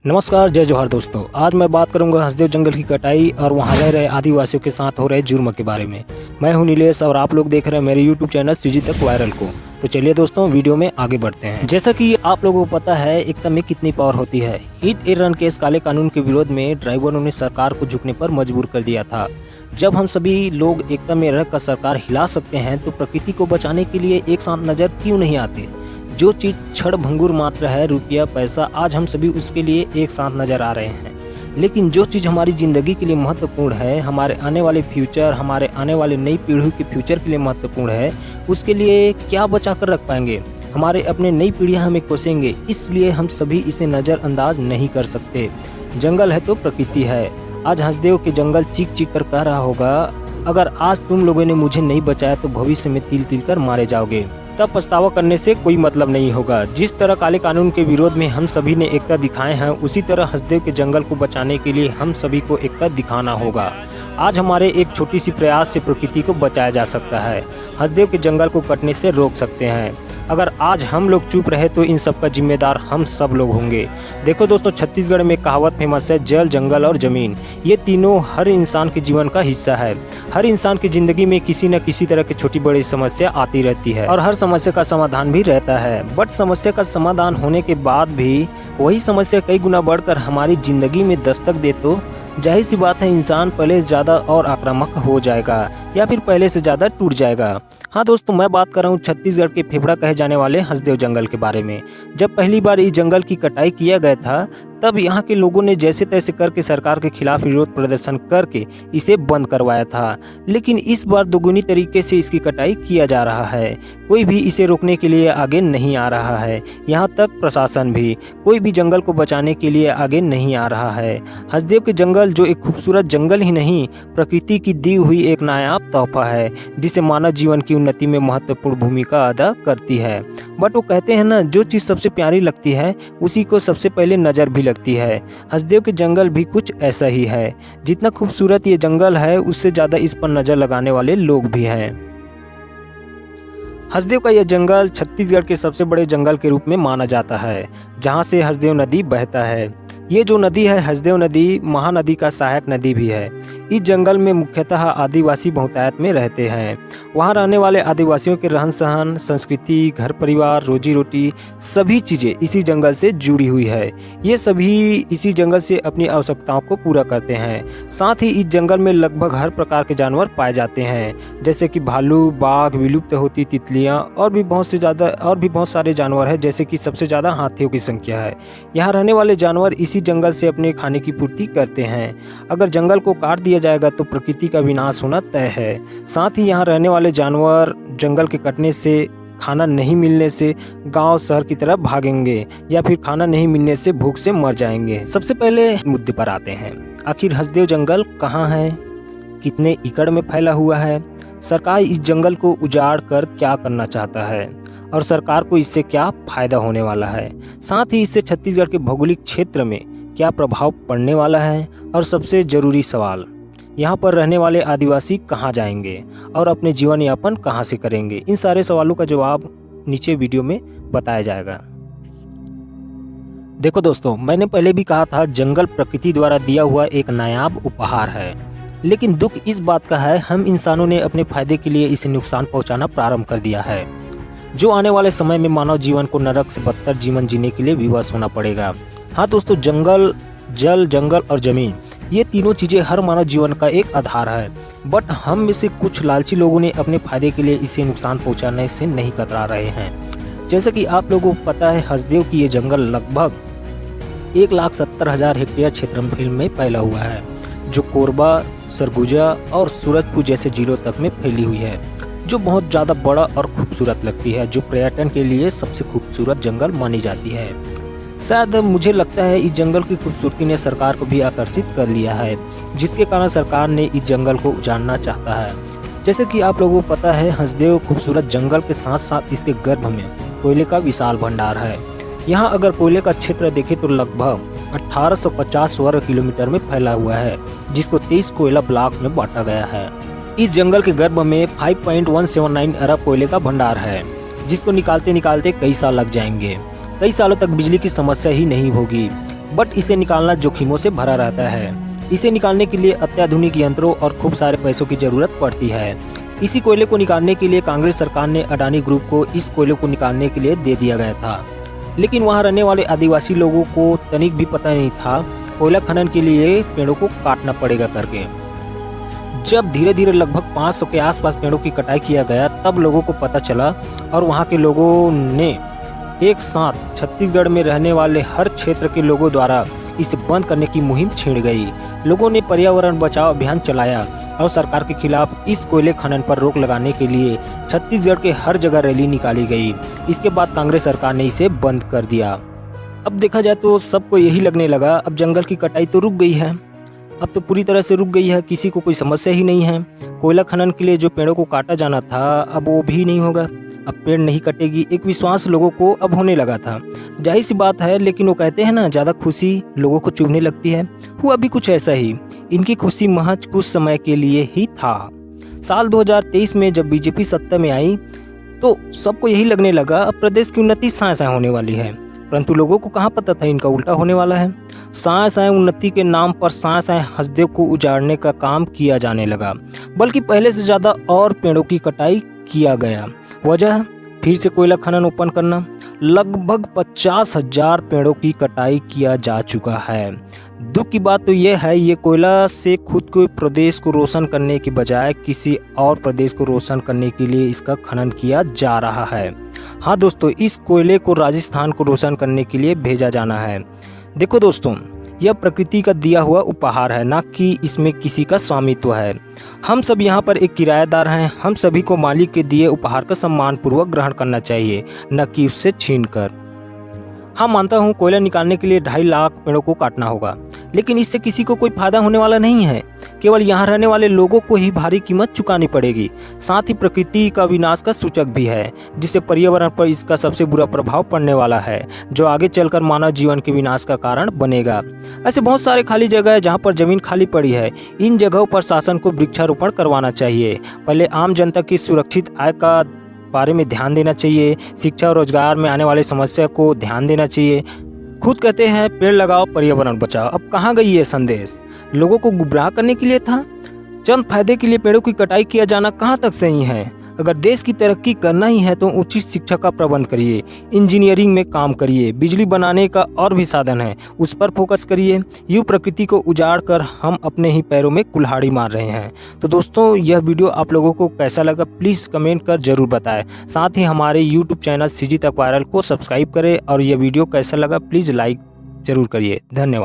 नमस्कार, जय जोहार दोस्तों। आज मैं बात करूंगा हंसदेव जंगल की कटाई और वहां रह रहे आदिवासियों के साथ हो रहे जुर्म के बारे में। मैं हूं नीलेश और आप लोग देख रहे हैं मेरे यूट्यूब चैनल सीजी तक वायरल को। तो चलिए दोस्तों, वीडियो में आगे बढ़ते हैं। जैसा कि आप लोगों को पता है एकता में कितनी पावर होती है। हिट एंड रन केस काले कानून के विरोध में ड्राइवरों ने सरकार को झुकने पर मजबूर कर दिया था। जब हम सभी लोग एकता में रहकर सरकार हिला सकते हैं तो प्रकृति को बचाने के लिए एक साथ नजर क्यों नहीं आते। जो चीज क्षण भंगुर मात्र है, रुपया पैसा, आज हम सभी उसके लिए एक साथ नजर आ रहे हैं। लेकिन जो चीज हमारी जिंदगी के लिए महत्वपूर्ण है, हमारे आने वाले फ्यूचर, हमारे आने वाले नई पीढ़ी के फ्यूचर के लिए महत्वपूर्ण है, उसके लिए क्या बचा कर रख पाएंगे। हमारे अपने नई पीढ़ियां हमें कोसेंगे, इसलिए हम सभी इसे नजरअंदाज नहीं कर सकते। जंगल है तो प्रकृति है। आज हंसदेव के जंगल चीख चीख कर कह रहा होगा, अगर आज तुम लोगों ने मुझे नहीं बचाया तो भविष्य में तिल तिल कर मारे जाओगे। तब पछतावा करने से कोई मतलब नहीं होगा। जिस तरह काले कानून के विरोध में हम सभी ने एकता दिखाए हैं, उसी तरह हंसदेव के जंगल को बचाने के लिए हम सभी को एकता दिखाना होगा। आज हमारे एक छोटी सी प्रयास से प्रकृति को बचाया जा सकता है। हंसदेव के जंगल को कटने से रोक सकते हैं। अगर आज हम लोग चुप रहे तो इन सब का जिम्मेदार हम सब लोग होंगे। देखो दोस्तों, छत्तीसगढ़ में कहावत फेमस है, जल, जंगल और जमीन। ये तीनों हर इंसान के जीवन का हिस्सा है। हर इंसान की जिंदगी में किसी न किसी तरह की छोटी बड़ी समस्या आती रहती है और हर समस्या का समाधान भी रहता है। बट समस्या का समाधान होने के बाद भी वही समस्या कई गुना बढ़कर हमारी जिंदगी में दस्तक दे तो जाहिर सी बात है, इंसान पहले से ज़्यादा और आक्रामक हो जाएगा या फिर पहले से ज़्यादा टूट जाएगा। हाँ दोस्तों, मैं बात कर रहा हूँ छत्तीसगढ़ के फेफड़ा कहे जाने वाले हंसदेव जंगल के बारे में। जब पहली बार इस जंगल की कटाई किया गया था, तब यहाँ के लोगों ने जैसे तैसे करके सरकार के खिलाफ विरोध प्रदर्शन करके इसे बंद करवाया था। लेकिन इस बार दोगुनी तरीके से इसकी कटाई किया जा रहा है। कोई भी इसे रोकने के लिए आगे नहीं आ रहा है। यहाँ तक प्रशासन भी कोई भी जंगल को बचाने के लिए आगे नहीं आ रहा है। हंसदेव के जंगल जो एक खूबसूरत जंगल ही नहीं, प्रकृति की दी हुई एक नायाब तोहफा है, जिसे मानव जीवन की उन्नति में महत्वपूर्ण भूमिका अदा करती है। बट वो कहते हैं ना, जो चीज़ सबसे प्यारी लगती है उसी को सबसे पहले नज़र भी लगती है। हंसदेव के जंगल भी कुछ ऐसा ही है। जितना खूबसूरत ये जंगल है, उससे ज़्यादा इस पर नज़र लगाने वाले लोग भी हैं। हंसदेव का यह जंगल छत्तीसगढ़ के सबसे बड़े जंगल के रूप में माना जाता है, जहां से हंसदेव नदी बहता है। ये जो नदी है, हंसदेव नदी, महानदी का सहायक नदी भी है। इस जंगल में मुख्यतः आदिवासी बहुतायत में रहते हैं। वहाँ रहने वाले आदिवासियों के रहन सहन, संस्कृति, घर परिवार, रोजी रोटी, सभी चीज़ें इसी जंगल से जुड़ी हुई है। ये सभी इसी जंगल से अपनी आवश्यकताओं को पूरा करते हैं। साथ ही इस जंगल में लगभग हर प्रकार के जानवर पाए जाते हैं, जैसे कि भालू, बाघ, विलुप्त होती तितलियाँ और भी बहुत सारे जानवर हैं, जैसे कि सबसे ज़्यादा हाथियों की संख्या है। यहाँ रहने वाले जानवर इसी जंगल से अपने खाने की पूर्ति करते हैं। अगर जंगल को काट दिया जाएगा तो प्रकृति का विनाश होना तय है। साथ ही यहाँ रहने वाले जानवर जंगल के कटने से, खाना नहीं मिलने से गांव शहर की तरफ भागेंगे या फिर खाना नहीं मिलने से भूख से मर जाएंगे। सबसे पहले मुद्दे पर आते हैं, आखिर हंसदेव जंगल कहाँ है, कितने एकड़ में फैला हुआ है, सरकार इस जंगल को उजाड़ कर क्या करना चाहता है और सरकार को इससे क्या फायदा होने वाला है। साथ ही इससे छत्तीसगढ़ के भौगोलिक क्षेत्र में क्या प्रभाव पड़ने वाला है और सबसे ज़रूरी सवाल, यहाँ पर रहने वाले आदिवासी कहाँ जाएंगे और अपने जीवन यापन कहाँ से करेंगे। इन सारे सवालों का जवाब नीचे वीडियो में बताया जाएगा। देखो दोस्तों, मैंने पहले भी कहा था, जंगल प्रकृति द्वारा दिया हुआ एक नायाब उपहार है। लेकिन दुख इस बात का है, हम इंसानों ने अपने फायदे के लिए इसे नुकसान पहुँचाना प्रारंभ कर दिया है, जो आने वाले समय में मानव जीवन को नरक से बदतर जीवन जीने के लिए विवश होना पड़ेगा। हाँ दोस्तों, जंगल, जल, जंगल और जमीन, ये तीनों चीज़ें हर मानव जीवन का एक आधार है। बट हम में से कुछ लालची लोगों ने अपने फायदे के लिए इसे नुकसान पहुंचाने से नहीं कतरा रहे हैं। जैसे कि आप लोगों को पता है, हंसदेव की ये जंगल लगभग 1,70,000 हेक्टेयर क्षेत्रफल में फैला हुआ है, जो कोरबा, सरगुजा और सूरजपुर जैसे जिलों तक में फैली हुई है, जो बहुत ज़्यादा बड़ा और खूबसूरत लगती है, जो पर्यटन के लिए सबसे खूबसूरत जंगल मानी जाती है। शायद मुझे लगता है इस जंगल की खूबसूरती ने सरकार को भी आकर्षित कर लिया है, जिसके कारण सरकार ने इस जंगल को उजाड़ना चाहता है। जैसे कि आप लोगों को पता है, हंसदेव खूबसूरत जंगल के साथ साथ इसके गर्भ में कोयले का विशाल भंडार है। यहाँ अगर कोयले का क्षेत्र देखें तो लगभग 1850 वर्ग किलोमीटर में फैला हुआ है, जिसको 23 कोयला ब्लॉक में बांटा गया है। इस जंगल के गर्भ में 5.179 अरब कोयले का भंडार है, जिसको निकालते निकालते कई साल लग जाएंगे। कई सालों तक बिजली की समस्या ही नहीं होगी। बट इसे निकालना जोखिमों से भरा रहता है। इसे निकालने के लिए अत्याधुनिक यंत्रों और खूब सारे पैसों की जरूरत पड़ती है। इसी कोयले को निकालने के लिए कांग्रेस सरकार ने अडानी ग्रुप को इस कोयले को निकालने के लिए दे दिया गया था। लेकिन वहां रहने वाले आदिवासी लोगों को तनिक भी पता नहीं था कोयला खनन के लिए पेड़ों को काटना पड़ेगा करके। जब धीरे धीरे लगभग 500 के आसपास पेड़ों की कटाई किया गया तब लोगों को पता चला और वहां के लोगों ने एक साथ छत्तीसगढ़ में रहने वाले हर क्षेत्र के लोगों द्वारा इसे बंद करने की मुहिम छिड़ गई। लोगों ने पर्यावरण बचाओ अभियान चलाया और सरकार के खिलाफ इस कोयले खनन पर रोक लगाने के लिए छत्तीसगढ़ के हर जगह रैली निकाली गई। इसके बाद कांग्रेस सरकार ने इसे बंद कर दिया। अब देखा जाए तो सबको यही लगने लगा अब जंगल की कटाई तो रुक गई है, अब तो पूरी तरह से रुक गई है, किसी को कोई समस्या ही नहीं है। कोयला खनन के लिए जो पेड़ों को काटा जाना था अब वो भी नहीं होगा, अब पेड़ नहीं कटेगी, एक विश्वास लोगों को अब होने लगा था। जाहिर सी बात है, लेकिन वो कहते हैं ना, ज़्यादा खुशी लोगों को चुभने लगती है। हुआ भी कुछ ऐसा ही। इनकी खुशी महज कुछ समय के लिए ही था। साल 2023 में जब बीजेपी सत्ता में आई तो सबको यही लगने लगा अब प्रदेश की उन्नति साए साए होने वाली है, परंतु लोगों को कहाँ पता था इनका उल्टा होने वाला है। साए साए उन्नति के नाम पर साए साए हसदेव को उजाड़ने का काम किया जाने लगा, बल्कि पहले से ज़्यादा और पेड़ों की कटाई किया गया। वजह फिर से कोयला खनन ओपन करना। लगभग 50,000 पेड़ों की कटाई किया जा चुका है। दुख की बात तो यह है, ये कोयला से खुद के प्रदेश को रोशन करने के बजाय किसी और प्रदेश को रोशन करने के लिए इसका खनन किया जा रहा है। हाँ दोस्तों, इस कोयले को राजस्थान को रोशन करने के लिए भेजा जाना है। देखो दोस्तों, यह प्रकृति का दिया हुआ उपहार है, ना कि इसमें किसी का स्वामित्व है। हम सब यहाँ पर एक किराएदार हैं। हम सभी को मालिक के दिए उपहार का सम्मानपूर्वक ग्रहण करना चाहिए, न कि उससे छीनकर। हाँ, मानता हूँ कोयला निकालने के लिए 2.5 लाख पेड़ों को काटना होगा, लेकिन इससे किसी को कोई फायदा होने वाला नहीं है। केवल यहाँ रहने वाले लोगों को ही भारी कीमत चुकानी पड़ेगी। साथ ही प्रकृति का विनाश का सूचक भी है, जिससे पर्यावरण पर इसका सबसे बुरा प्रभाव पड़ने वाला है, जो आगे चलकर मानव जीवन के विनाश का कारण बनेगा। ऐसे बहुत सारे खाली जगह है जहाँ पर जमीन खाली पड़ी है। इन जगहों पर शासन को वृक्षारोपण करवाना चाहिए। पहले आम जनता की सुरक्षित आय का बारे में ध्यान देना चाहिए। शिक्षा और रोजगार में आने वाली समस्या को ध्यान देना चाहिए। खुद कहते हैं पेड़ लगाओ पर्यावरण बचाओ, अब कहाँ गई ये संदेश? लोगों को गुमराह करने के लिए था? चंद फायदे के लिए पेड़ों की कटाई किया जाना कहाँ तक सही है? अगर देश की तरक्की करना ही है तो उचित शिक्षा का प्रबंध करिए, इंजीनियरिंग में काम करिए, बिजली बनाने का और भी साधन है उस पर फोकस करिए। यूँ प्रकृति को उजाड़ कर हम अपने ही पैरों में कुल्हाड़ी मार रहे हैं। तो दोस्तों, यह वीडियो आप लोगों को कैसा लगा प्लीज़ कमेंट कर जरूर बताएं। साथ ही हमारे यूट्यूब चैनल सीजी तक वायरल को सब्सक्राइब करें और यह वीडियो कैसा लगा प्लीज़ लाइक जरूर करिए। धन्यवाद।